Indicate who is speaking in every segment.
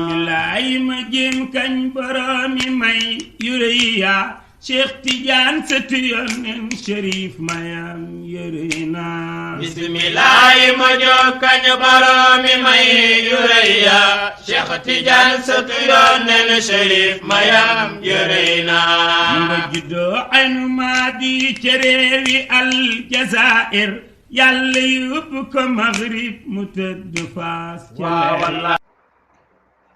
Speaker 1: bilaay ma jéem kañ boromi may yu rëy yaa Cheikh Tidiane sëtu Yonent Cherif mayam yërëy naa
Speaker 2: bismilaay ma jóg kañ boromi may yu rëy yaa Cheikh Tidiane sëtu Yonent Cherif mayam yërëy naa
Speaker 1: nga juddoo aynu maadi ca réewi Aljazair yàlla yóbbu ko Maghrib mu tëdd Faas ca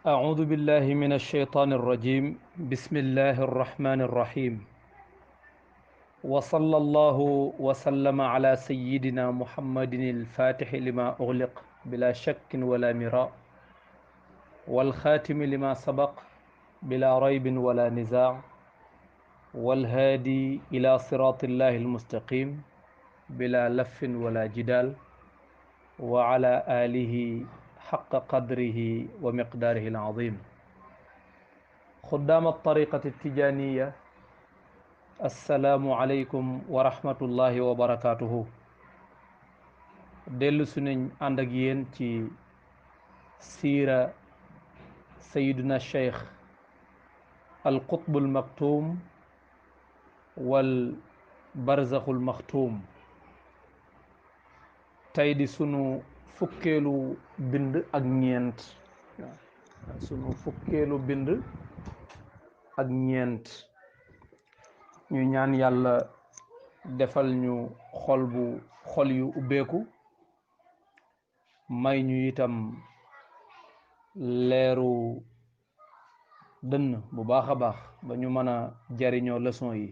Speaker 3: أعوذ بالله من الشيطان الرجيم بسم الله الرحمن الرحيم وصلى الله وسلم على سيدنا محمد الفاتح لما أغلق بلا شك ولا مراء والخاتم لما سبق بلا ريب ولا نزاع والهادي إلى صراط الله المستقيم بلا لف ولا جدال وعلى آله حق قدره ومقداره العظيم خدام الطريقة التجانية السلام عليكم ورحمة الله وبركاته dellu sunañ ànd ak yéen ci siira sayiduna cheikh alqutbul maktum wal barzaxul maktum tey di sunu fukkeelu bind ak ñeent sunu fukkeelu bind ak ñeent ñu ñaan yàlla defal ñu xol yu ubbeeku may ñu itam leeru dënn bu baax a baax ba ñu mën a jariñoo leçon yi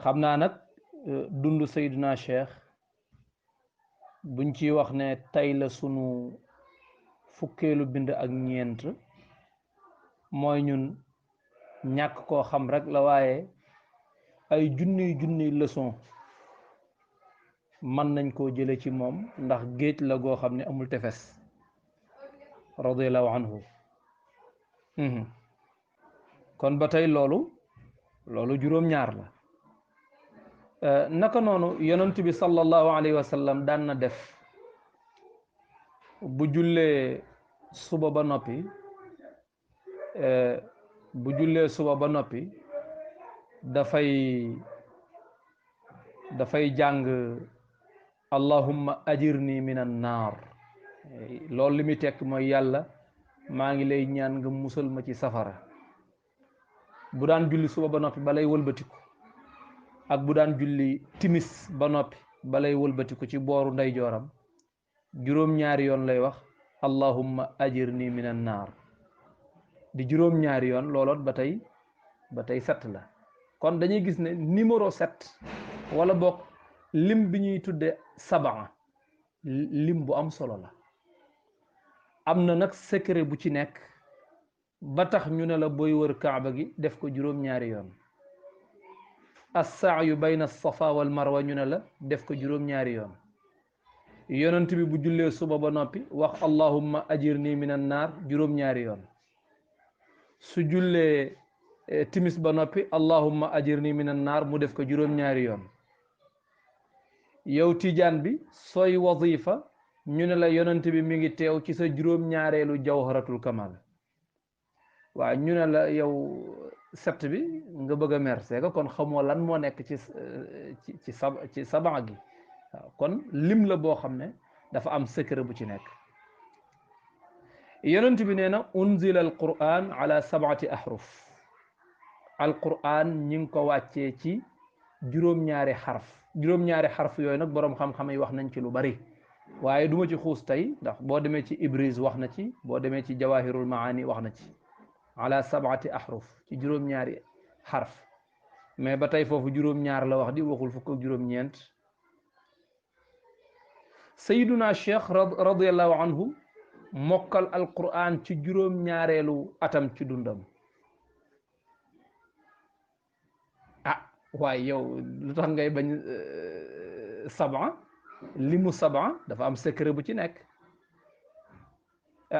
Speaker 3: xam naa nag dund Seydina Cheikh buñ ci wax ne tey la sunu fukkeelu bind ak ñeent mooy ñun ñàkk koo xam rek la waaye ay junniy leçon mën nañ koo jële ci moom ndax géej la goo xam ne amul tefes radiyallahu anhu kon ba tey loolu juróom-ñaar la naka noonu yonent bi sallallahu alayhi wa sallam daan na def bu jullee suba ba noppi dafay jàng allahumma ajirni minan naar loolu li muy tekk mooy yàlla maa ngi lay ñaan nga musal ma ci safara bu daan julli suba ba noppi balay wëlbatiku ak bu daan julli timis ba noppi balay wëlbatiku ci booru ndeyjooram juróom-ñaari yoon lay wax allahumma ajirni minan naar di juróom-ñaari yoon looloot ba tey 7 la kon dañuy gis ne numéro 7 wala boog lim bi ñuy tudde sabaa lim bu am solo la am na nag secret bu ci nekk ba tax ñu ne la booy wër kaaba gi def ko juróom-ñaari yoon as-sa'yu bayna as-safa wal marwa ñu ne la def ko juróom-ñaari yoon yonent bi bu jullee suba ba noppi wax allahumma ajirni minan naar juróom-ñaari yoon su jullee timis ba noppi allahumma ajirni minan naar mu def ko juróom-ñaari yoon yow tijaan bi sooy wazifa ñu ne la yonent bi mi ngi teew ci sa juróom-ñaareelu jawharatul kamal waaw ñu ne la yow 7 bi nga bëgg a mer c'est que kon xamoo lan moo nekk ci sabaa gi waaw kon lim la boo xam ne dafa am secret bu ci nekk yonent bi nee na unzila al quran ala 7 ahruf al quran ñi ngi ko wàccee ci juróom-ñaari xarf yooyu nag boroom xam-xam yi wax nañ ci lu bari waaye duma ci xuus tey ndax boo demee ci Ibriz wax na ci boo demee ci jawahirul maani wax na ci ala 7 ahruf ci juróom-ñaari xarf mais ba tey foofu juróom-ñaar la wax di waxul fukk ak juróom-ñeent sayiduna cheikh radiyallahu anhu mokkal alquran ci juróom-ñaareelu atam ci dundam waaye yow lu tax ngay bañ limu sabaa dafa am secret bu ci nekk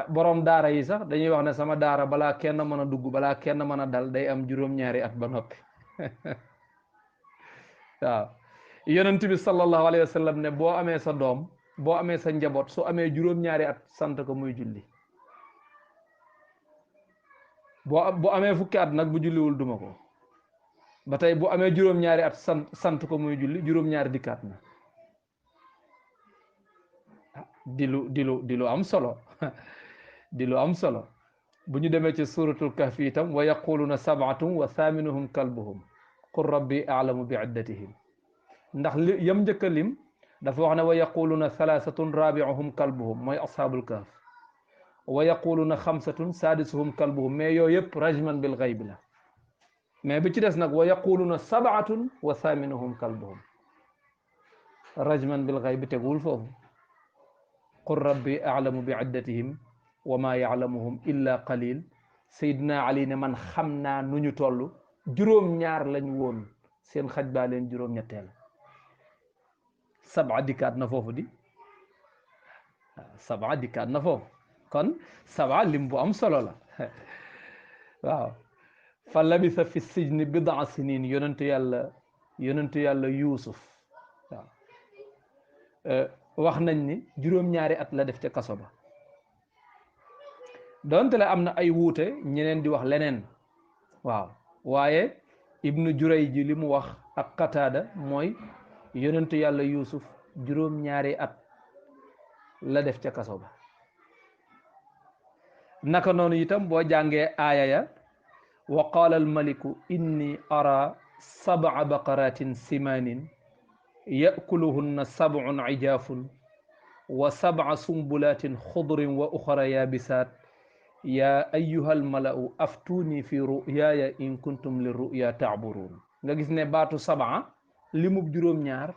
Speaker 3: borom daara yi sax dañuy wax ne sama daara balaa kenn mën a dugg balaa kenn mën a dal day am juróom-ñaari at ba noppi waaw yonent bi sallallahu alayhi wa sallam ne boo amee sa doom boo amee sa njaboot su amee juróom-ñaari at sant ko muy julli bu amee fukki at nag bu julliwul duma ko ba tey bu amee juróom-ñaari at sant ko muy julli juróom-ñaari dikkaat na di lu am solo di lu am solo bu ñu demee ci suratul kahfi itam wa yaquluna sabatun wa thaminuhum kalbuhum qul rabbi a'lamu bi iddatihim ndax yam njëkk a lim dafa wax ne wa yaquluna thalathatun rabi'uhum kalbuhum mooy ashabul kahf wa yaquluna xamsatun sadisuhum kalbuhum mais yooyu yëpp rajman bil ghayb la mais bi ci des nag wa yaquluna sabatun wa thaminuhum kalbuhum rajman bil ghayb tegul foofu qul rabbi a'lamu bi iddatihim wa ma ya'lamuhum illa qalil Seydina Ali ne man xam naa nu ñu toll juróom-ñaar lañ woon seen xaj baa leen juróom-ñetteel saba dikkaat na foofu di saba dikkaat na foofu kon saba lim bu am solo la waaw fa labisa fi sijni bid'a sinin yonentu yàlla Yuusuf waaw wax nañ ni juróom-ñaari at la def ca kaso ba donte la am na ay wuute ñeneen di wax leneen waaw waaye ibnu Jurayj ji li mu wax ak Qataada mooy yonentu yàlla Yuusuf juróom-ñaari at la def ca kaso ba naka noonu itam boo jàngee aaya ya wa qaala almaliku inni ara sab'a baqaratin simanin yakuluhunna sab'un ijaafun wa sab'a sumbulatin xudrin wa uxara yaabisaat yaa ayyuhal mala'u aftuuni fi ru'yaaya in kuntum li ru'ya ta'buruun nga gis ne baatu sab'a limub juróom-ñaar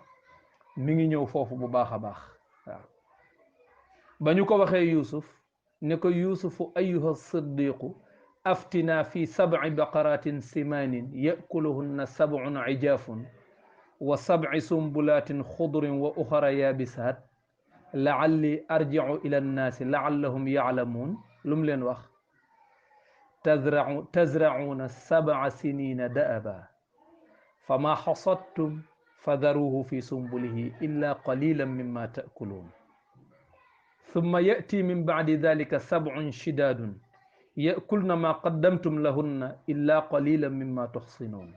Speaker 3: mi ngi ñëw foofu bu baax a baax waaw ba ñu ko waxee Yuusuf ne ko yuusufu ayyuha siddiqu aftina fi sab'i baqaratin simanin yakuluhunna sab'un ijaafun wa sab'i sumbulatin xudrin wa uxara yaabisaat la'alli arji'u ila annaasi la'allahum ya'lamuun lum leen wax tazra'uuna sab'a sinina da'aba fama xasadtum fadaruuhu fi sumbulihi illa qalilan mimma ta'kuluun thumma ya'ti min ba'di dhalika sab'un shidaadun ya'kulna ma qaddamtum lahunna illa qalilan mimma tuhsinuun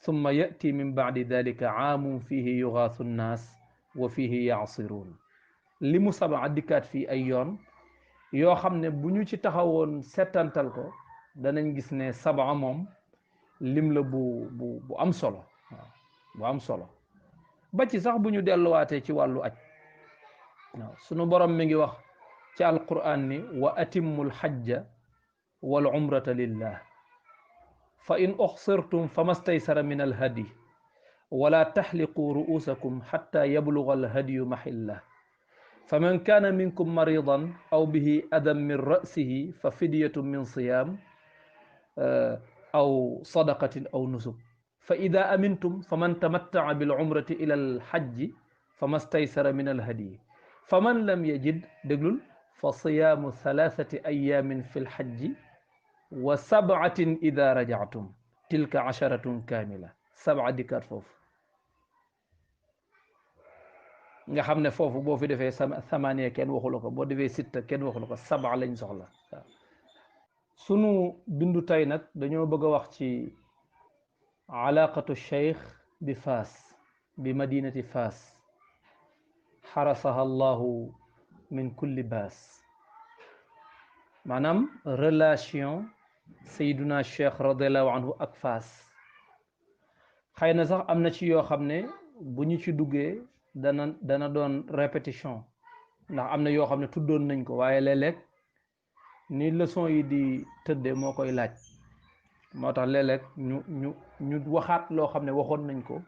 Speaker 3: thumma ya'ti min ba'di dhalika 'aamun fihi yughaasu nnaas wa fihi ya'siruun li mu sab'a dikkaat fii ay yoon yoo xam ne bu ñu ci taxawoon settantal ko danañ gis ne sab'a moom lim la bu am solo waaw bu am solo ba ci sax bu ñu delluwaatee ci wàllu aj waaw sunu borom mi ngi wax ci alquran ni wa atimmul hajja wal umrata lillah fa in uxsirtum famastaysara min alhadi wala taxliqu ru'usakum xatta yabluga alhadiyu maxillah faman kaana minkum maridan aw bihi adam min ra'sihi fa fidyatun min siyam aw sadaqatin aw nusuk fa ida amintum faman tamattaca bilcumrati ila alxajji famastaysara min alhadiyi faman lam yajid déglul fa siyaamu thalathati ayamin fi lxajji wa sabcatin ida rajactum tilka casharatun kaamila sabca dikkaat foofu nga xam ne foofu boo fi defee samaniya kenn waxula ko boo defee sitta kenn waxula ko sabca lañ soxla waaw sunu bindu tey nag dañoo bëgg a wax ci alaaqatu cheikh bi Faas bi madinati Faas xarasaha allahu min kulli baas maanaam relation sayduna cheikh radiallahu anhu ak Faas xëy na sax am na ci yoo xam ne bu ñu ci duggee dana doon répétition ndax am na yoo xam ne tuddoon nañ ko waaye léeg-léeg ni leçon yi di tëdde moo koy laaj moo tax léeg-léeg ñu waxaat loo xam ne waxoon nañ ko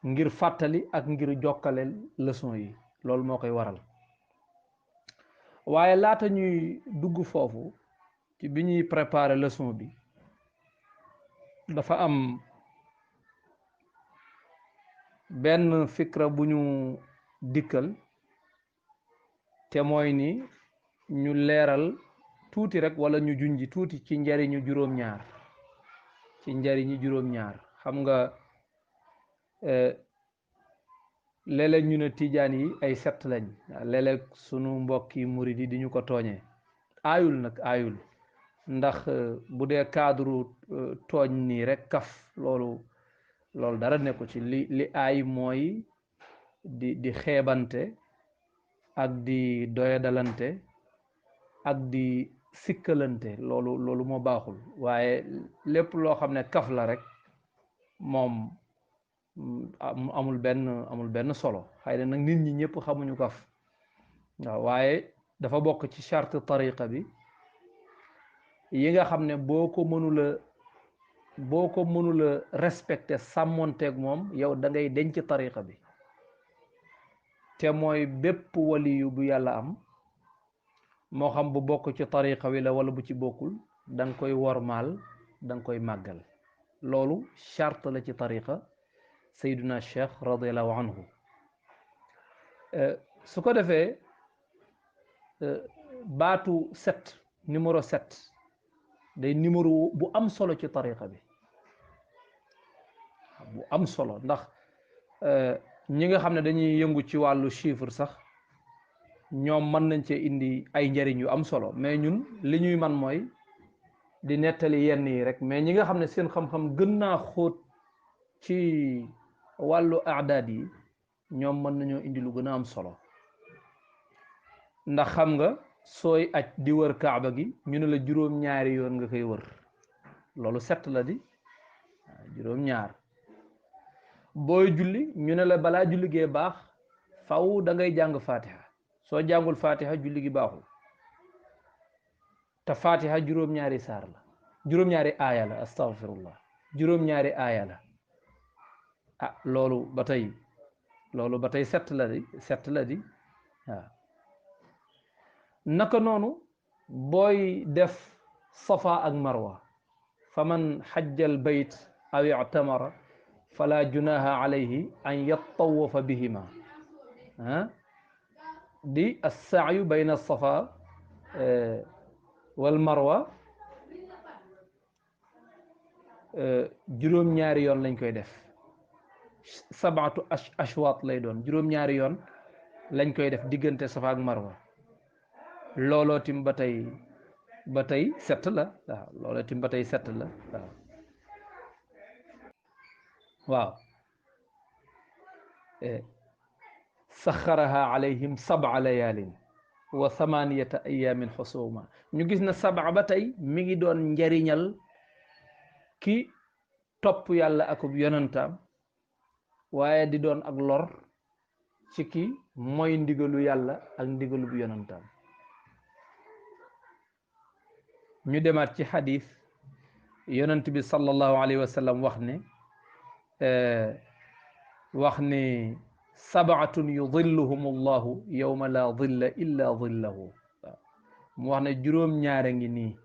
Speaker 3: ngir fàttali ak ngir jokkaleel leçon yi loolu moo koy waral waaye laata ñuy dugg foofu ci bi ñuy préparer leçon bi dafa am benn fikra bu ñu dikkal te mooy ni ñu leeral tuuti rek wala ñu junji tuuti ci njariñu juróom-ñaar xam nga léeg-léeg ñu ne tijaan yi ay sett lañ léeg-léeg sunu mbokki murid yi di ñu ko tooñee aayul nag aayul ndax bu dee cadre tooñ nii rek kaf loolu dara nekku ci li aay mooy di xeebante ak di doyadalante ak di sikkalante loolu moo baaxul waaye lépp loo xam ne kaf la rek moom amul benn solo xëy na nag nit ñi ñëpp xamuñu kaf waaw waaye dafa bokk ci charte tariqa bi yi nga xam ne boo ko mënula respecté sàmmonteeg moom yow da ngay denc tariqa bi te mooy bépp waliyu bu yàlla am moo xam bu bokk ci tariqa wi la wala bu ci bokkul da nga koy wormaal da nga koy màggal loolu charte la ci tariqa sayduna cheikh radiallahu anhu su ko defee baatu 7 numéro 7 day numéro bu am solo ci tariqa bi bu am solo ndax ñi nga xam ne dañuy yëngu ci wàllu chiffre sax ñoom mën nañ cee indi ay njariñ yu am solo mais ñun li ñuy man mooy di nettali yenn yi rek mais ñi nga xam ne seen xam-xam gën naa xóot ci wàllu aadaad yi ñoom mën nañoo indi lu gën a am solo ndax xam nga sooy aj di wër kaaba gi ñu ne la juróom-ñaari yoon nga koy wër loolu 7 la di juróom-ñaar booy julli ñu ne la balaa julli gee baax faw da ngay jàng fatiha soo jàngul fatiha julli gi baaxul te fatiha juróom-ñaari saar la juróom-ñaari aaya la astaghfirullah juróom-ñaari aaya la loolu ba tey 7 la di waaw naka noonu booy def safa ak marwa faman xajjal bayt aw i'tamara fala junaha alayhi an yattawafa bihima di assaayu bayna alsafa wal marwa juróom-ñaari yoon lañ koy def sabatu ashwaat lay doon juróom-ñaari yoon lañ koy def diggante safa ak marwa looloo tim ba tey 7 la waaw looloo tim ba tey 7 la waaw saxaraha alayhim 7 layaalin wa 8 ayaamin xusuma ñu gis na 7 ba tey mi ngi doon njariñal ki topp yàlla akub yonantaam waaye di doon ak lor ci ki mooy ndigalu yàlla ak ndigalu bu yonantaam ñu demaat ci xadis yonent bi sallallahu alayhi wa sallam wax ne 7 yudilluhum allahu yawma la dilla illa dillahu mu wax ne juróom-ñaare ngi nii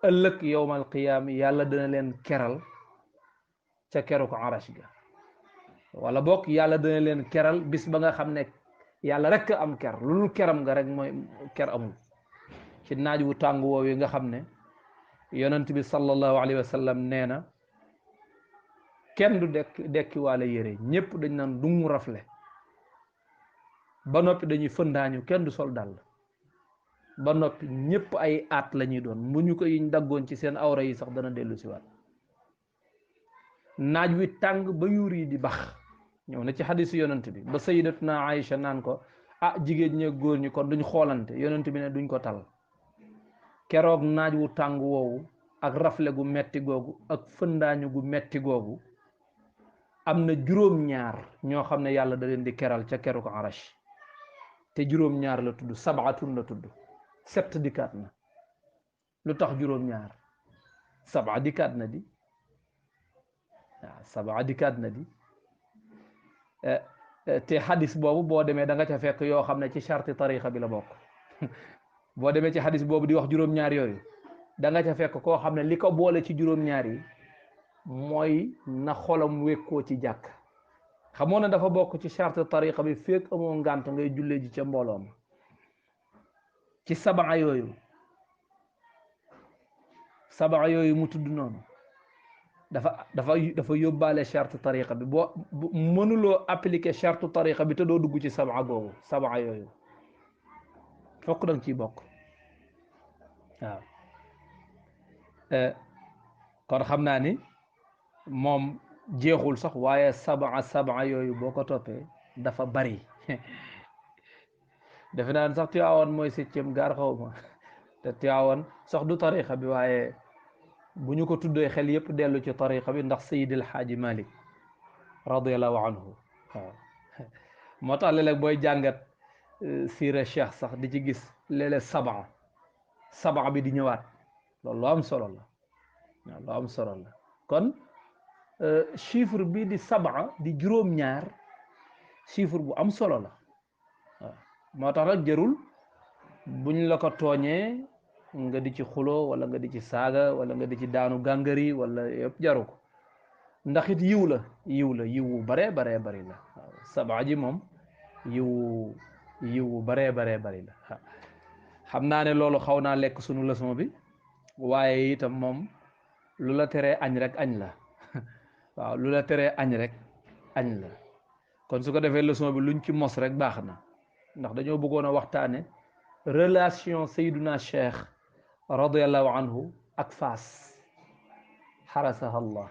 Speaker 3: ëllëg yawmal qiyaam yàlla dina leen keral ca keru ko arash ga wala bokk yàlla dina leen keral bis ba nga xam ne yàlla rek am ker lu dul keram nga rek mooy ker amul ci naaj wu tàng woow yi nga xam ne yonent bi sallallahu alayhi wa sallam nee na kenn du dekki waale yére ñëpp dañ naan dungu rafle ba noppi dañuy fëndaañu kenn du sol dàll ba noppi ñëpp ay aat la ñuy doon mu ñu ko yiñ daggoon ci seen awra yi sax dana dellu si waat naaj wi tàng ba yuur yi di bax ñëw na ci xadisu yonent bi ba sayyidatuna Aïcha naan ko jigéen ñe góor ñi kon duñ xoolante yonent bi ne duñ ko tal keroog naaj wu tàng woowu ak rafle gu metti googu ak fëndaañu gu metti googu am na juróom-ñaar ñoo xam ne yàlla da leen di keral ca keru ko arash te juróom-ñaar la tudd 7 la tudd 7 dikkaat na lu tax juróom-ñaar 7 dikkaat na di waaw 7 dikkaat na di te xadis boobu boo demee da nga ca fekk yoo xam ne ci charti tariqa bi la bokk boo demee ci xadis boobu di wax juróom-ñaar yooyu da nga ca fekk koo xam ne li ko boole ci juróom-ñaar yi mooy na xolam wekkoo ci jàkk xamoon na dafa bokk ci charte tariqa bi fekk amoo ngànt ngay jullee ji ca mbooloom ci 7 yooyu 7 yooyu mu tudd noonu dafa yóbbaale charte tariqa bi boo mënuloo appliquer charte tariqa bi te doo dugg ci sab'a googu sab'a yooyu fokk danga ciy bokk waaw kon xam naa ni moom jeexul sax waaye sab'a yooyu boo ko toppee dafa bari defe naa sax Tiwaawan mooy septième gaar xaw ma te Tiwaawan sax du tariqa bi waaye bu ñu ko tuddee xel yëpp dellu ci tariqa bi ndax Seydil Xaaji Malik radiallahu anhu waaw moo tax léeg-léeg booy jàngat siira cheikh sax di ci gis léeg-léeg sab'a bi di ñëwaat loolu lu am solo la waaw lu am solo la kon chiffre bi di sab'a di juróom-ñaar chiffre bu am solo la waaw moo tax nag jërul buñ la ko tooñee nga di ci xuloo wala nga di ci saaga wala nga di ci daanu gàngari wala yëpp jaru ko ndax it yiwu baree bari la waaw sab'a ji moom yiwu baree bari la xam naa ne loolu xaw naa lekk sunu leçon bi waaye itam moom lu la teree añ rek añ la waaw lu la teree añ rek añ la kon su ko defee leçon bi luñ ci mos rek baax na ndax dañoo bëggoon a waxtaane relation Seyduna Cheikh radiallahu anhu ak Faas xarasaha Allah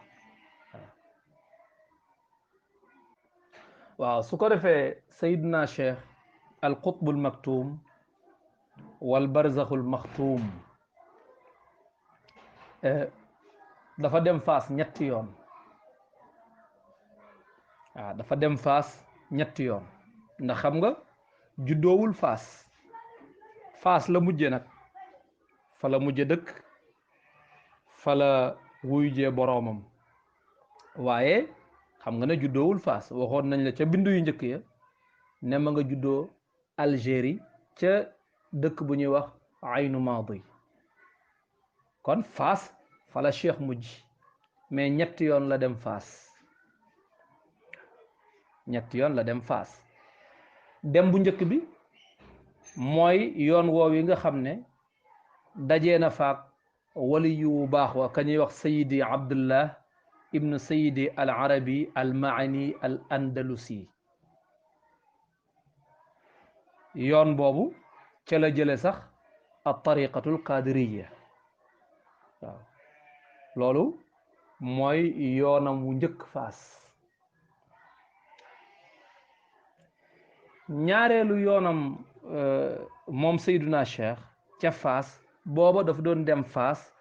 Speaker 3: waaw su ko defee Seyduna Cheikh al qutbul maktum wal barzaxul maxtuum dafa dem Faas ñetti yoon waaw dafa dem Faas ñetti yoon ndax xam nga juddoowul Faas la mujje nag fa la mujje dëkk fa la wuyjee boroomam waaye xam nga ne juddoowul Faas waxoon nañ la ca bindu yu njëkk ya ne ma nga juddoo Algérie ca dëkk bu ñuy wax Aynu Maadi kon Faas fa la Cheikh mujj mais ñetti yoon la dem Faas ñetti yoon la dem Faas dem bu njëkk bi mooy yoon woow yi nga xam ne dajee na faak wali yu baax wa ka ñuy wax sayidi abdullah ibnu sayidi al arabi al maani al andalusi yoon boobu ca la jële sax al tariqatul qadiriya waaw loolu mooy yoonam wu njëkk Faas ñaareelu yoonam moom Seyduna Cheikh ca Faas booba dafa doon dem Faas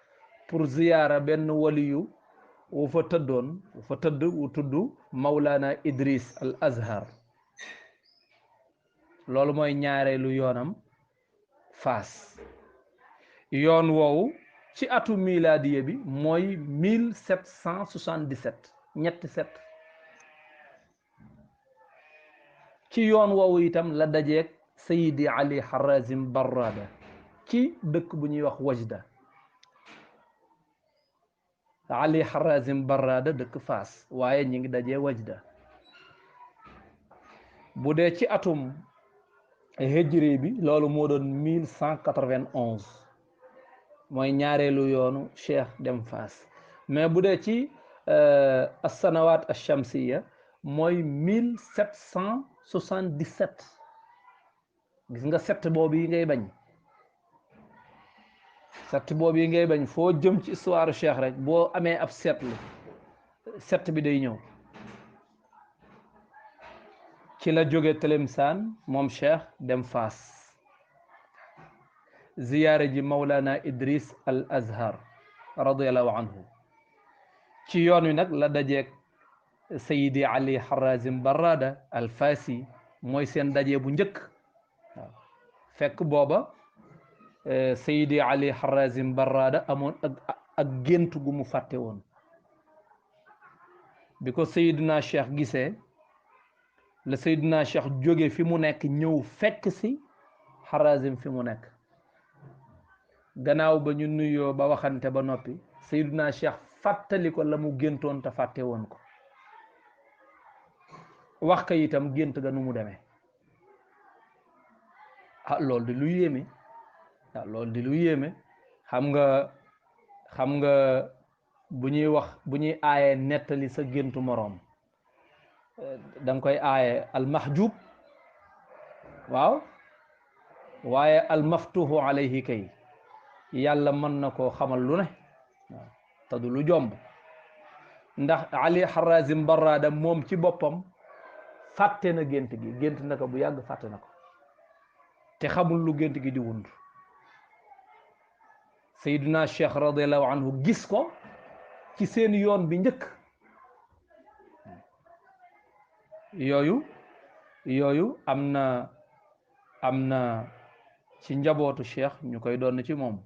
Speaker 3: pour ziyaara benn waliyu wu fa tëdd wu tudd Mawlana Idris al Azhar loolu mooy ñaareelu yoonam Faas yoon woowu ci atu miladiye bi mooy 1777 ñetti set ci yoon woowu itam la dajeeg Sayidi Ali Harazim Barrada ci dëkk bu ñuy wax Wajda Ali Harazim Barrada dëkk Faas waaye ñi ngi dajee Wajda bu dee ci atum hijri bi loolu moo doon 1191 mooy ñaareelu yoonu Cheikh dem Faas mais bu dee ci as-sanawaat ash-shamsiya mooy 1777 gis nga set boobu yi ngay bañ foo jëm ci histoire Cheikh rek boo amee ab seetlu set bi day ñëw ci la jóge Tlemcen moom Cheikh dem Faas ziyaare ji Mawlana Idris al Azhar radiyallahu anhu ci yoon wi nag la dajeeg Sayidi Ali Harazim Barrada al Fasi mooy seen daje bu njëkk waaw fekk booba Sayidi Ali Harazim Barrada amoon ak gént gu mu fàtte woon bi ko Sayidina Cheikh gisee la Sayidina Cheikh jóge fi mu nekk ñëw fekk si Harazim fi mu nekk gannaaw ba ñu nuyoo ba waxante ba noppi Sayidina Cheikh fàttali ko la mu géntoon te fàtte woon ko wax ka itam gént ga nu mu demee loolu di lu yéeme xam nga bu ñuy wax bu ñuy aaye nettali sa géntu moroom da nga koy aaye almahjub waaw waaye almaftuhu alayhi kay yàlla mën na koo xamal lu ne waaw te du lu jomb ndax Ali Harazim Barrada moom ci boppam fàtte na gént gi gént na ko bu yàgg fàtte na ko te xamul lu gént gi di wund Seydina Cheikh radiallahu anhu gis ko ci seen yoon bi njëkk yooyu am na ci njabootu Cheikh ñu koy doon ci moom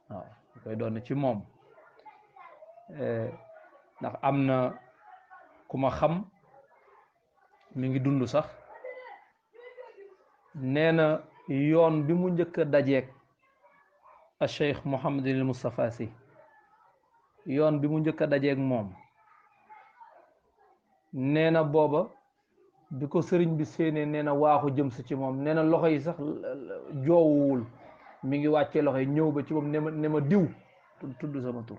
Speaker 3: waaw ñu koy doon ci moom ndax am na ku ma xam mi ngi dund sax nee na yoon bi mu njëkk a dajeeg a Cheikh Mouhamadul Moustapha Sy yoon bi mu njëkk a dajeeg moom nee na booba bi ko sëriñ bi séenee nee na waaxu jëm si ci moom nee na loxo yi sax joowuwul mi ngi wàccee loxo yi ñëw ba ci moom ne ma diw tudd sama tur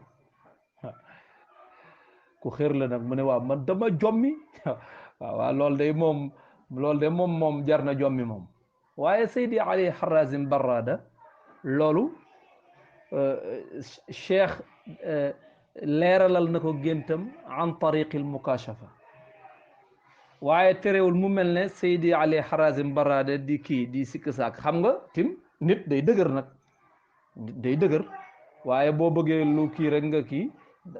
Speaker 3: ku xër la nag mu ne waaw man dama jommi waaw loolu de moom jar na jommi moom waaye Seydi Ali Harazim Barrada loolu cheikh leeralal na ko géntam an tariqil mukashafa waaye terewul mu mel ne Seydi Ali Harazim Barrada di kii di sikk saak xam nga tim nit day dëgër nag day dëgër waaye boo bëggee lu kii rek nga kii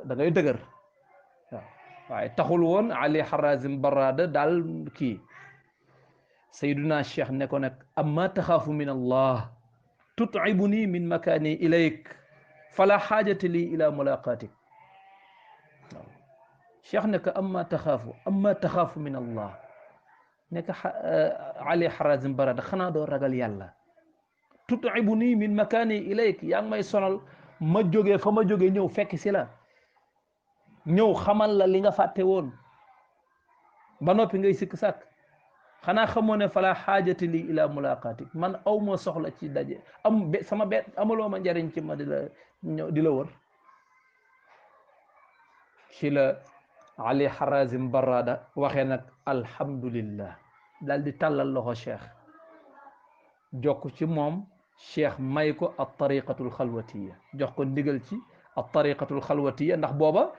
Speaker 3: da ngay dëgër waaw waaye taxul woon Ali Harazim Barrada daal kii Seyduna Cheikh ne ko nag amma taxaafu min Allah tut'ibuni min makani ilayk fala xaajata li ila mulaqatik waaw Cheikh ne ko amma taxaafu min Allah ne ko Ali Harazim Barrada xanaa doo ragal yàlla tut'ibuni min makani ilayk yaa ngi may sonal ma jógee fa ma jógee ñëw fekk si la ñëw xamal la li nga fàtte woon ba noppi ngay sikk sàkk xanaa xamoo ne fala xaajati li ila mulaqatik man aw ma soxla ci daje sama bet amaloo ma njariñ ci ma di la wër ci la Ali Harazim Barrada waxee nag alhamdulillah daal di tàllal loxo cheikh jokk ci moom cheikh may ko at tariqatul xalwatiya jox ko ndigal ci at tariqatul xalwatiya ndax booba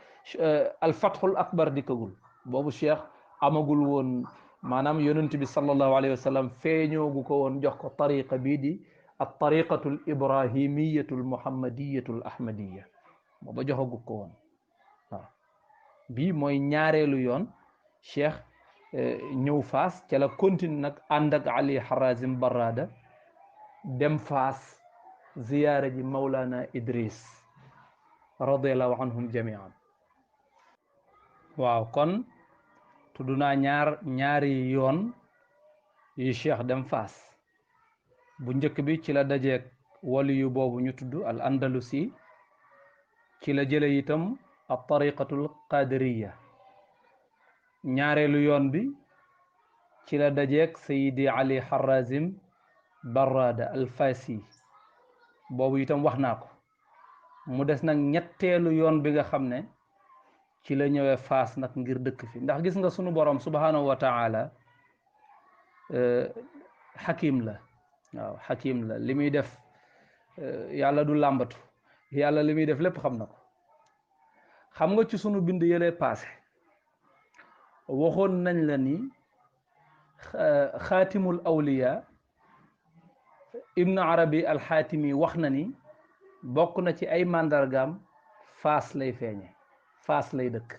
Speaker 3: al fathul akbar dikkagul boobu cheikh amagul woon maanaam yonent bi sallallahu alayhi wa sallam feeñoogu ko woon jox ko tariqa bii di at tariqatul ibrahimiyatul muhammadiyatul ahmadiya booba joxagu ko woon waaw bii mooy ñaareelu yoon cheikh ñëw Faas ca la continue nag ànd ak Ali Harazim Barrada dem Faas ziyaara ji Mawlana Idris radiallahu anhum jamian waaw kon tudd naa ñaari yoon yu cheikh dem Faas bu njëkk bi ci la dajeeg wali yu boobu ñu tudd al andalusi ci la jële itam al tariqatul qadiriya ñaareelu yoon bi ci la dajeeg Seydi Ali Harazim Barrada al Fasi boobu itam wax naa ko mu des nag ñetteelu yoon bi nga xam ne ci la ñëwee Faas nag ngir dëkk fi ndax gis nga sunu borom subhanahu wa taala xakim la waaw xakim la li muy def yàlla du làmbatu yàlla li muy def lépp xam na ko xam nga ci sunu bind yëlee passé waxoon nañ la ni xaatimul awliya ibnu arabi alxaatimi wax na ni bokk na ci ay màndargaam Faas lay feeñe Faas lay dëkk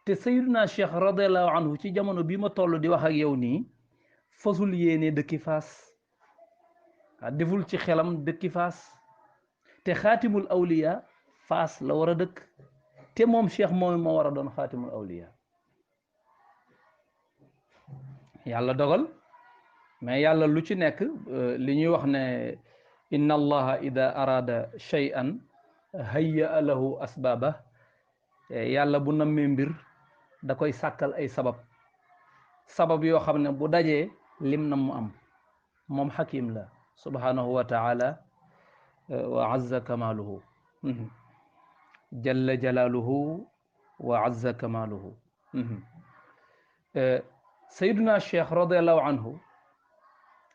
Speaker 3: te Sayyiduna Cheikh radiallahu anhu ci jamono bi ma toll di wax ak yow nii fasul yéene dëkki Faas deful ci xelam dëkki Faas te xaatimul awliya Faas la war a dëkk te moom Cheikh moom moo war a doon xaatimul awliya yàlla dogal mais yàlla lu ci nekk li ñuy wax ne inna allaha ida arada shay'an hayya lahu asbaba yàlla bu nammee mbir da koy sàkkal ay sabab yoo xam ne bu dajee lim na mu am moom xakim la subhanahu wa taala wa azza kamaluhu jalla jalaaluhu wa azza kamaaluhu. Sayyiduna Cheikh radiallahu anhu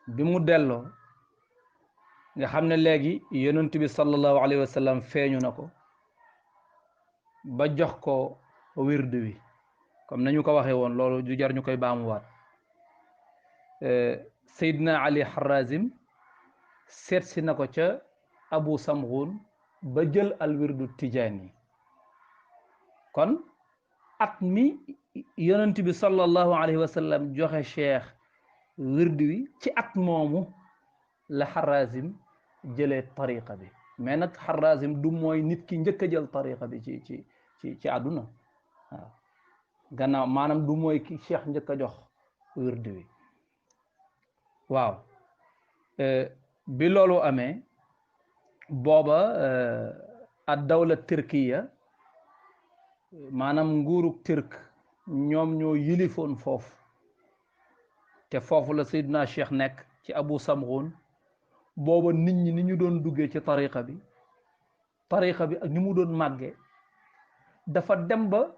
Speaker 3: bi mu delloo nga xam ne léegi yonent bi sallallahu alayhi wa sallam feeñu na ko ba jox ko wird wi comme nañu ko waxee woon loolu du jar ñu koy baamuwaat. Seydina Ali Harazim seet si na ko ca Abu Samghun ba jël al wirdu tijaani. kon at mi yonent bi sallallahu alayhi wa sallam joxe cheikh wird wi ci at moomu la Harazim jëlee tariqa bi mais nag Harazim du mooy nit ki njëkk a jël tariqa bi ci àdduna waaw gannaaw maanaam du mooy ki cheikh njëkk a jox wird wi waaw. bi loolu amee booba ad dawla turkiya maanaam nguurug turk ñoom ñoo yilifoon foofu te foofu la Seydina Cheikh nekk ci Abu Samghun. booba nit ñi ni ñu doon duggee ci tariqa bi ak ni mu doon màggee dafa dem ba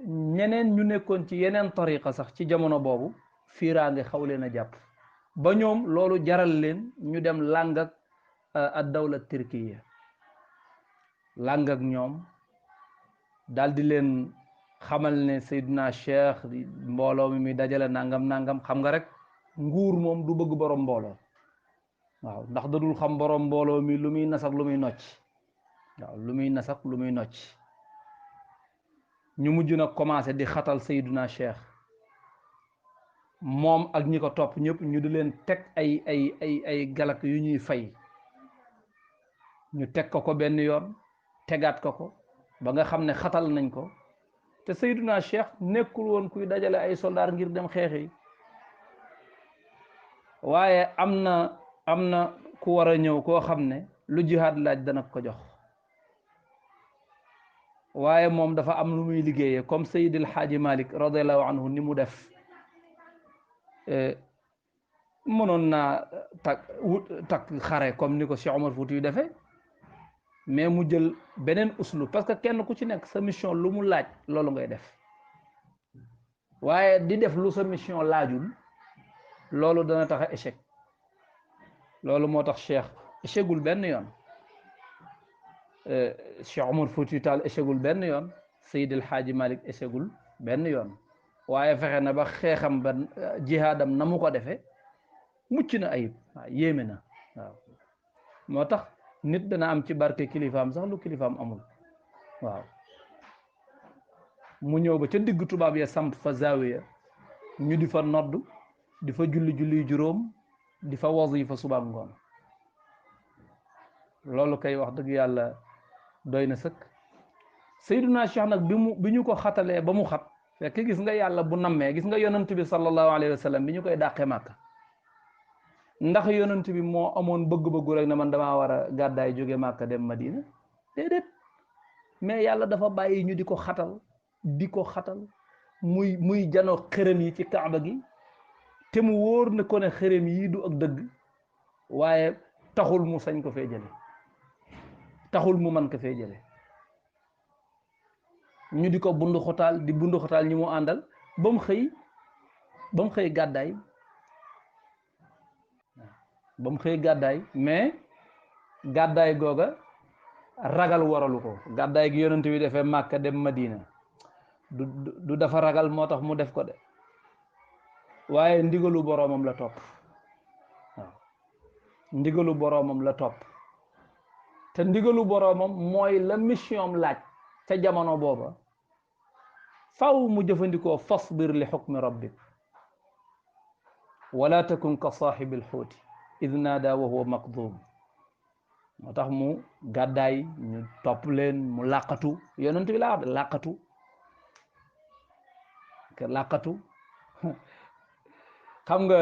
Speaker 3: ñeneen ñu nekkoon ci yeneen tariqa sax ci jamono boobu fiiraange xaw leen a jàpp ba ñoom loolu jaral leen ñu dem làng ak ad dawla turkiya làng ak ñoom daal di leen xamal ne Seydina Cheikh mbooloo mi dajale nangam xam nga rek nguur moom du bëgg borom mbooloo waaw ndax dadul xam borom mbooloo mi lu muy nasak lu muy nocc waaw lu muy nasak lu muy nocc ñu mujj nag commencé di xatal Seydina Cheikh moom ak ñi ko topp ñëpp ñu di leen teg ay galak yu ñuy fay ñu teg ko benn yoon tegaat ko ba nga xam ne xatal nañ ko te Seydina Cheikh nekkul woon kuy dajale ay soldaar ngir dem xeexi waaye am na ku war a ñëw koo xam ne lu jihaad laaj dana ko jox waaye moom dafa am lu muy liggéeyee comme Seydil Haaji Malik radiallahu anhu ni mu def mënoon naa takk xare comme ni ko Cheikh Omar Fouti yu defee mais mu jël beneen uslu parce que kenn ku ci nekk sa mission lu mu laaj loolu ngay def waaye di def lu sa mission laajul loolu dana tax a échec loolu moo tax Cheikh échecgul benn yoon Cheikh Omar Fouti Tall échecgul benn yoon Seydi El Hadji Malick échecgul benn yoon waaye fexe na ba xeexam ba jihaadam na mu ko defee mucc na ayib waaw yéeme na waaw moo tax nit dana am ci barke kilifaam sax lu kilifaam amul waaw mu ñëw ba ca digg tubaab ya samp fa zawiya ñu di fa nodd di fa julli juróom di fa wazifa suba ngoon loolu kay wax dëgg yàlla doy na sëkk. Seydina Cheikh nag bi ñu ko xatalee ba mu xat fekk gis nga yàlla bu nammee gis nga yonent bi sallallahu alayhi wa sallam bi ñu koy dàqee Màkka ndax yonent bi moo amoon bëgg-bëggu rek ne man damaa war a gàddaay jóge Màkka dem Madina déedéet mais yàlla dafa bàyyi ñu di ko xatal muy janoo xërëm yi ci kaaba gi te mu wóor na ko ne xërëm yi du ak dëgg waaye taxul mu sañ ko fee jële taxul mu man ko fee jële ñu di ko bundu xotaal ñi mu àndal ba mu xëy gàddaay mais gàddaay googa ragal waralu ko gàddaay gi yonent bi defee Màkka dem Madina du dafa ragal moo tax mu def ko de waaye ndigalu boroomam la topp waaw ndigalu boroomam la topp te ndigalu boroomam mooy la mission laaj ca jamono booba faw mu jëfandikoo fasbir li xukmi rabbik wala takun ka saaxibil xuuti id naada wa huwa makdum moo tax mu gàddaay ñu topp leen mu làqatu yonent bi laa wax de làqatu xam nga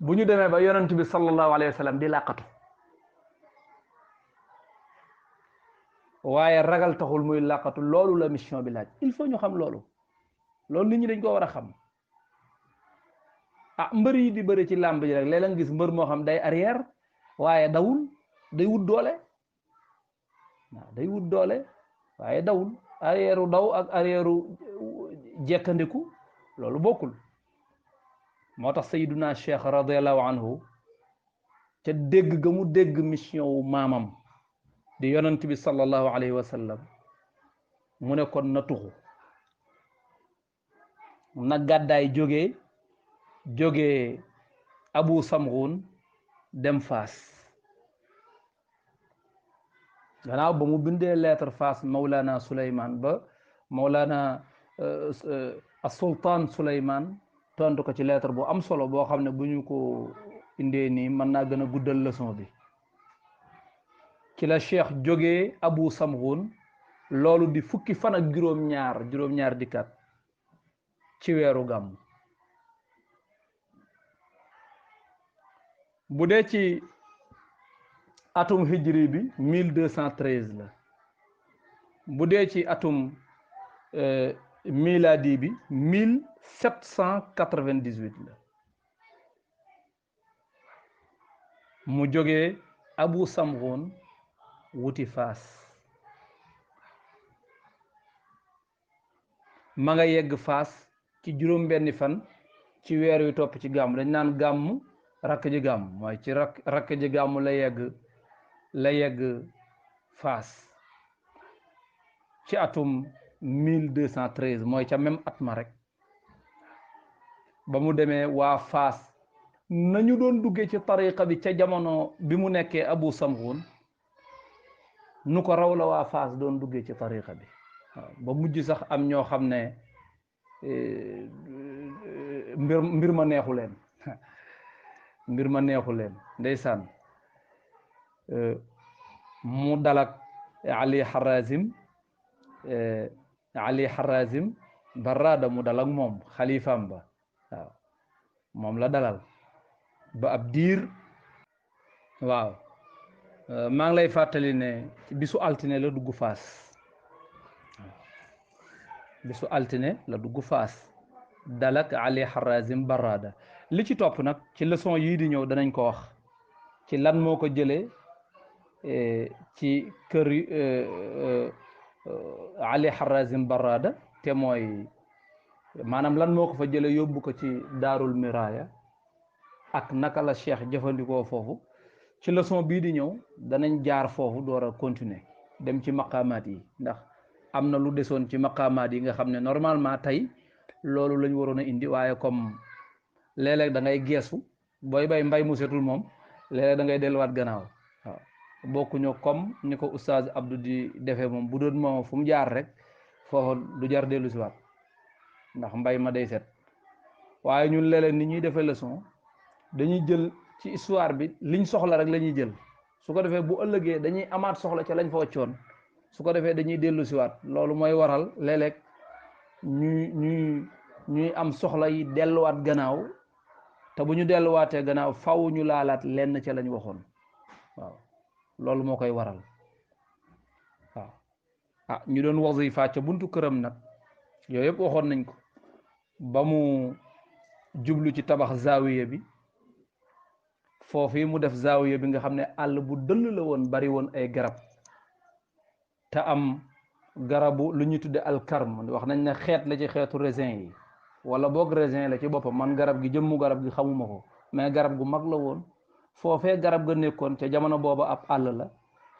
Speaker 3: bu ñu demee ba yonent bi sallallahu alayhi wa sallam di làqatu waaye ragal taxul muy làqatu loolu la mission bi laaj il faut ñu xam loolu nit ñi dañ ko war a xam mbër yi di bëri ci làmb ji rek léeg-léeg nga gis mbër moo xam day arrière waaye dawul day wut doole waaw day wut doole waaye dawul arrière daw ak arrière jekkandiku loolu bokkul moo tax sayyiduna cheikh radiallahu anhu ca dégg ga mu dégg mission wu maamam di yonent bi sallallahu alayhi wa sallam mu ne kon na tuxu na gàddaay jógee abu samghun dem Faas gannaaw ba mu bindee lettre Faas Mawlana Souleymane ba Mawlana as-Sultaan Souleymane tontu ko ci lettre bu am solo boo xam ne bu ñu ko indee nii mën naa gën a guddal leçon bi ci la cheikh jógee abu samghun loolu di fukki fan ak juróom-ñaar dikkat ci weeru gàmm bu dee ci atum hijri bi 1213 la bu dee ci atum miladi bi 1798 la mu jógee abu samghun wuti Faas ma nga yegg Faas ci juróom benni fan ci weer yu topp ci gàmm dañ naan gàmm rakk ji gàmm mooy ci rakk ji gàmm la yegg Faas ci atum 1213 mooy ca même at ma rek ba mu demee waa Faas nañu doon duggee ci tariqa bi ca jamono bi mu nekkee abu samghun nu ko raw la waa Faas doon duggee ci tariqa bi waaw ba mujj sax am ñoo xam ne mbir ma neexu leen mbir ma neexu leen ndeysaan mu dalak Ali Harazim Barrada mu dalak moom xalifaam ba waaw moom la dalal ba ab diir waaw maa ngi lay fàttali ne bisu altine la dugg Faas bisu altine la dugg Faas dalak Ali Harazim Barrada li ci topp nag ci leçon yii di ñëw danañ ko wax ci lan moo ko jëlee ci kër Ali Harazim Barrada te mooy maanaam lan moo ko fa jëlee yóbbu ko ci daarul miraya ak naka la cheikh jëfandikoo foofu ci leçon bii di ñëw danañ jaar foofu door a continuer dem ci maqaamaat yi ndax am na lu desoon ci maqaamaat yi nga xam ne normalement tey loolu lañ waroon a indi waaye comme léeg-léeg da ngay geesu booy bay mbay mu setul moom léeg-léeg da ngay delluwaat gannaaw waaw bokkuñu comme ni ko oustaz Abdou di defee moom bu doon moom fu mu jaar rek foofu du jar dellu si waat ndax mbay ma day set waaye ñun léeg-léeg ni ñuy defee leçon dañuy jël ci histoire bi liñ soxla rek la ñuy jël su ko defee bu ëllëgee dañuy amaat soxla ca lañ fa waccoon su ko defee dañuy dellu si waat loolu mooy waral léeg-léeg ñuy am soxla yi delluwaat gannaaw te bu ñu delluwaatee gannaaw faw ñu laalaat lenn ca lañ waxoon waaw loolu moo koy waral waaw ah ñu doon wazifa ca buntu këram nag yooyu yëpp waxoon nañ ko ba mu jublu ci tabax zawiya bi foofu mu def zawiya bi nga xam ne àll bu dëll la woon bari woon ay garab te am garabu lu ñu tudde alkarm wax nañ ne xeet la ci xeetu raisin yi wala boog raisin la ci boppam man garab gi jëmmu garab gi xamuma ko mais garab gu mag la woon foofee garab ga nekkoon ca jamono booba ab àll la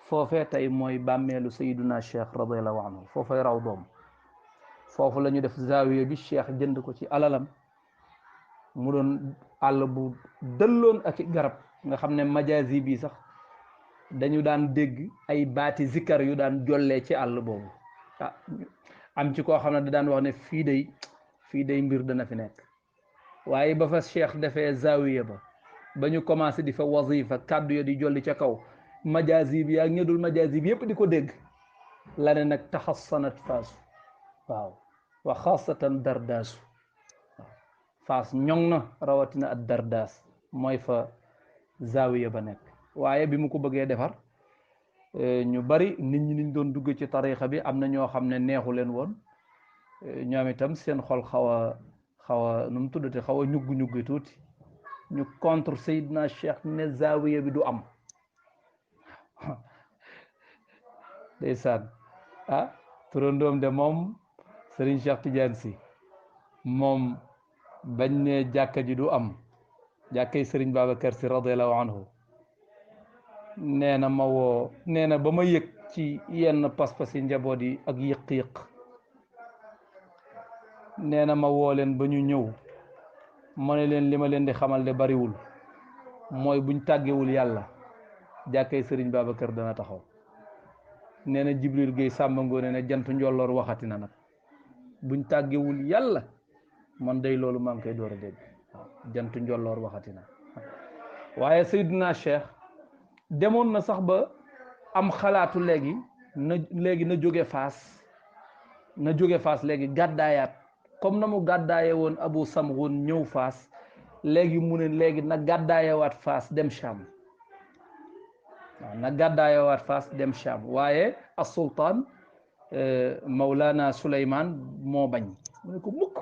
Speaker 3: foofee tey mooy bàmmeelu sayiduna cheikh radiallahu anhu foofay raw doom foofu la ñu def zawiya bi cheikh jënd ko ci alalam mu doon àll bu dëlloon ak i garab nga xam ne majazi bi sax dañu daan dégg ay baati zikkar yu daan jollee ci àll boobu ah am ci koo xam ne da daan wax ne fii day mbir dana fi nekk waaye ba fa cheikh defee zawiya ba ñu commencé di fa wazifa kàddu ya di jolli ca kaw majazi bi ak ñëdul majazi bi yëpp di ko dégg la ne nag taxassanat faasu waaw wa xaasatan dardaasu faas ñoŋ na rawatina ak dardaas mooy fa zawiya ba nekk waaye bi mu ko bëggee defar ñu bari nit ñi niñ doon dugg ci tarixa bi am na ñoo xam ne neexu leen woon ñoom itam seen xol xaw a nu mu tuddati xaw a ñugg tuuti ñu contre Seydina Cheikh ne zawiya bi du am ndeysaan ah turandoom de moom Serigne Cheikh Tidiane Sy moom bañ ne jàkka ji du am jàkkay Serigne Babacar Sy radiallahu anhu nee na ma woo nee na ba ma yëg ci yenn pas-pas yi njaboot yi ak yëq-yëq nee na ma woo leen ba ñu ñëw ma ne leen li ma leen di xamal de bariwul mooy buñ tàggewul yàlla jàkkay Serigne Babacar dana taxaw nee na Jibril Gueye Samba Ngoone ne jant njolloor waxati na nag buñ tàggewul yàlla man day loolu maa ngi koy door a dégg waaw jant njolloor waxati na waaye Seydina Cheikh demoon na sax ba am xalaatu léegi na jóge Faas léegi gàddaayaat comme na mu gàddaaye woon Abu Samghun ñëw Faas léegi mu ne léegi na gàddaayewaat Faas dem Cham waaw na gàddaayewaat Faas dem Cham waaye as sultaan Mawlana Souleymane moo bañ mu ne ko mukk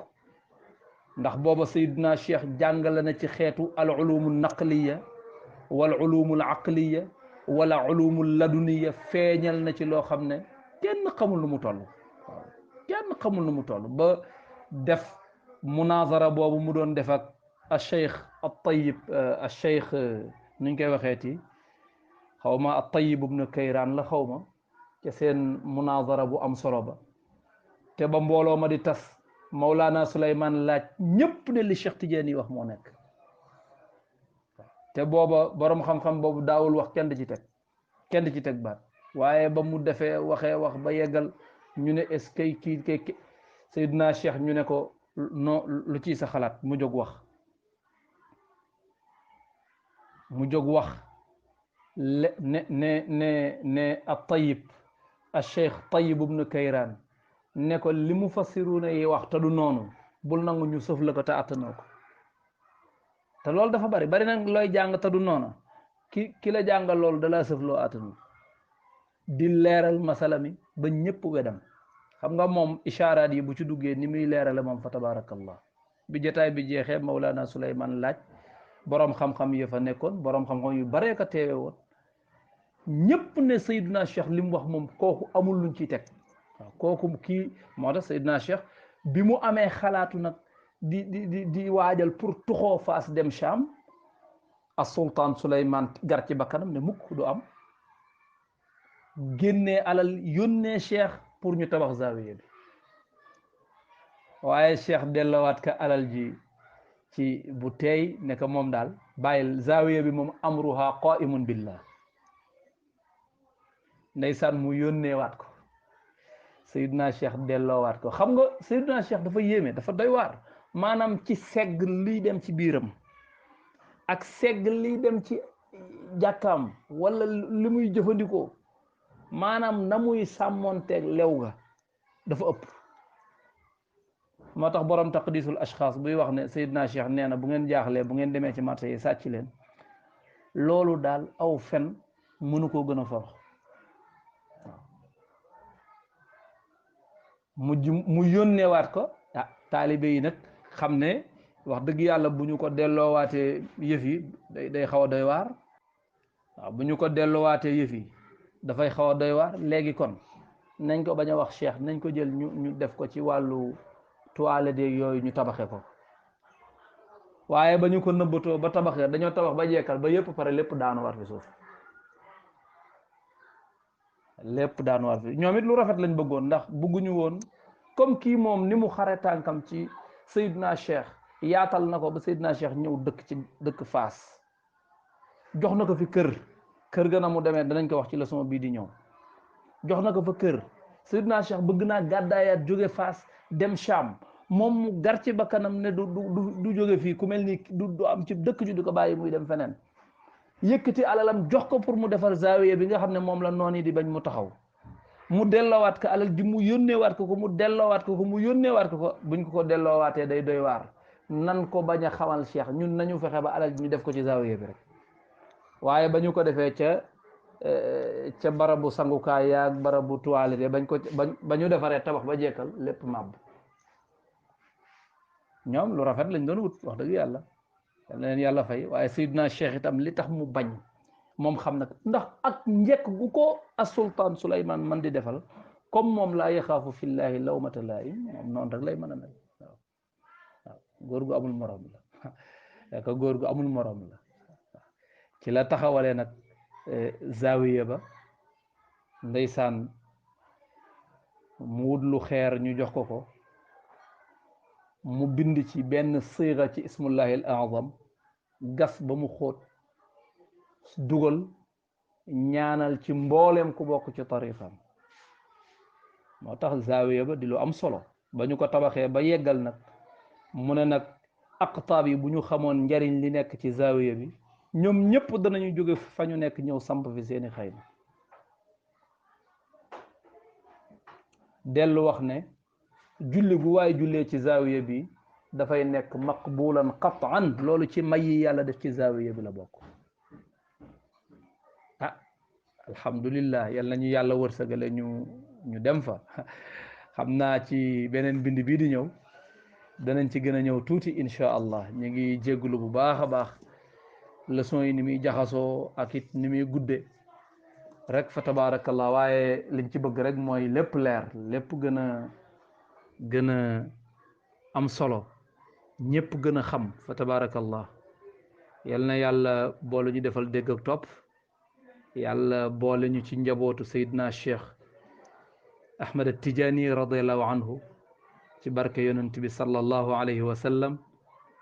Speaker 3: ndax booba Seydina Cheikh jàngale na ci xeetu al ulumu naqliya wal ulumu al aqliya wala ulumu laduniya feeñal na ci loo xam ne kenn xamul nu mu toll waaw kenn xamul nu mu toll ba def munazara boobu mu doon def ak al cheikh al tayyib al cheikh nuñ koy waxeeti xaw ma al tayyib ibnu Kayraan la xaw ma ca seen munazara bu am solo ba te ba mbooloo ma di tas Mawlana Souleymane laaj ñëpp ne li Cheikh Tidiane yi wax moo nekk te booba borom xam-xam boobu daawul wax kenn di ci teg baat waaye ba mu defee waxee wax ba yeggal ñu ne est-ce que kii Seydina Cheikh ñu ne ko non lu ciy sa xalaat mu jóg wax ne at Tayyib al Cheikh Tayyib ibnu Kayraan ne ko li mu fassiruna yi wax te du noonu bul nangu ñu sëf la ko te attanoo ko te loolu dafa bari nag looy jàng te du noonu ki la jàngal loolu dalaa sëf loo attanu di leeral masala mi ba ñëpp wedam xam nga moom ishaaraat yi bu ci duggee ni muy leerale moom fa tabarakallah bi jotaay bi jeexee Mawlana Souleymane laaj boroom xam-xam yi fa nekkoon boroom xam-xam yu baree ko teewe woon ñëpp ne Seydina Cheikh li mu wax moom kooku amul luñ ciy teg waaw kooku kii moo tax Seydina Cheikh bi mu amee xalaatu nag di waajal pour tuxoo Faas dem Cham as sultaan Souleymane gar ci bakkanam ne mukk du am génnee alal yónnee Cheikh pour ñu tabax zawiya bi waaye Cheikh dellowaat ka alal ji ci bu teey ne ko moom daal bàyyil zawiya bi moom amruha qaimun billah ndeysaan mu yónneewaat ko Seydina Cheikh delloowaat ko xam nga Seydina Cheikh dafa yéeme dafa doy waar maanaam ci segg liy dem ci biiram ak segg liy dem ci jàkkaam wala li muy jëfandikoo maanaam na muy sàmmonteeg lew ga dafa ëpp moo tax borom taqdisul ashxaas buy wax ne Seydina Cheikh nee na bu ngeen jaaxlee bu ngeen demee ci marché yi sàcc leen loolu daal aw fen mënu koo gën a forox mu yónneewaat ko ah taalibe yi nag xam ne wax dëgg yàlla bu ñu ko delloowaatee yëf yi day xaw a doy waar waaw bu ñu ko delloowaatee yëf yi dafay xaw a doy waar léegi kon nañ ko bañ a wax Cheikh nañ ko jël ñu def ko ci wàllu toilette yooyu ñu tabaxe ko waaye ba ñu ko nëbbatoo ba tabaxee dañoo tabax ba jekkal ba yëpp pare lépp daanu war fi suuf lépp daanu war fi ñoom it lu rafet lañ bëggoon ndax bëgguñu woon comme kii moom ni mu xare tànkam ci Seydina Cheikh yaatal na ko ba Seydina Cheikh ñëw dëkk Faas jox na ko fi kër ga na mu demee danañ ko wax ci leçon bii di ñëw jox na ko fa kër Seydina Cheikh bëgg naa gàddaayaat jóge Faas dem Cham moom mu gar ci bakkanam ne du jóge fii ku mel ni du am ci dëkk ju di ko bàyyi muy dem feneen yëkkati alalam jox ko pour mu defar zawiya bi nga xam ne moom la noon yi di bañ mu taxaw mu delloowaat ko alal ji mu yónneewaat ko mu delloowaat ko mu yónneewaat ko buñ ko delloowaatee day doy waar nan ko bañ a xamal Cheikh ñun nañu fexe ba alal ji ñu def ko ci zawiya bi rek waaye ba ñu ko defee ca barabu sangukaay yaag barabu toilette ba ñu defaree tabax ba jekkal lépp màbb ñoom lu rafet lañ doon wut wax dëgg yàlla leen yàlla fay waaye Seydina Cheikh itam li tax mu bañ moom xam na ndax ak njëkk gu ko as-sultaan Suleymaan man di defal comme moom laa yaxaafu fillahi lawmata laa'im moom noonu rek lay mën a mel waaw waaw góor gu amul morom la ko góor gu amul morom la ci la taxawalee nag zawiya ba ndeysaan mu wut lu xeer ñu jox ko mu bind ci benn siira ci ismullahi al azam gas ba mu xóot dugal ñaanal ci mbooleem ku bokk ci tariqam moo tax zawiya ba di lu am solo ba ñu ko tabaxee ba yeggal nag mu ne nag aqtaab yi bu ñu xamoon njariñ li nekk ci zawiya bi ñoom ñëpp danañu jóge fa ñu nekk ñëw samp fi seeni xayma dellu wax ne julli gu waaye jullee ci zawiya bi dafay nekk maqbulan qat'an loolu ci may yi yàlla def ci zawiya bi la bokk ah alhamdulillah yal nañu yàlla wërsëgale ñu dem fa xam naa ci beneen bind bii di ñëw danañ ci gën a ñëw tuuti insha allah ñu ngi jégglu bu baax a baax leçon yi ni muy jaxasoo ak it ni muy gudde rek fa tabarakallah waaye liñ ci bëgg rek mooy lépp leer lépp gën a am solo ñëpp gën a xam fa tabarakallah yal na yàlla boole ñu defal dégg ak topp yàlla boole ñu ci njabootu Seydina Cheikh Ahmad At-Tijaani radiallahu anhu ci barke yonent bi sallallahu alayhi wa sallam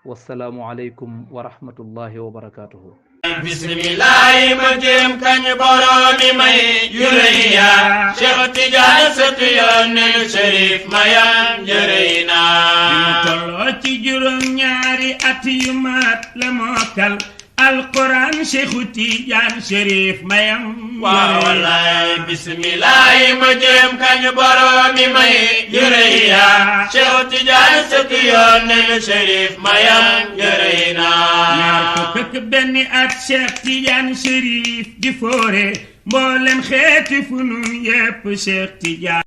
Speaker 3: wassalaamu aleykum wa rahmatullahi wa barakatuhu
Speaker 2: bismillahi ma jéem kañ boroomi may yu rëy ya Cheikh Tidiane sëtu Yonent Cherif mayam jërëy na
Speaker 1: bi mu tolloo ci juróom ñaari at yu mat la mokkal alquran Cheikh Tidiane Cherif mayam
Speaker 2: waaw wallaay bismillahi ma jéem kañ boroomi may yu rëy ya Cheikh Tidiane sëtu Yonent Cherif mayam jërëy na
Speaker 1: ñaar fukk ak benn at Cheikh Tidiane Cherif di foore mboolem xeeti funun yépp Cheikh Tidiane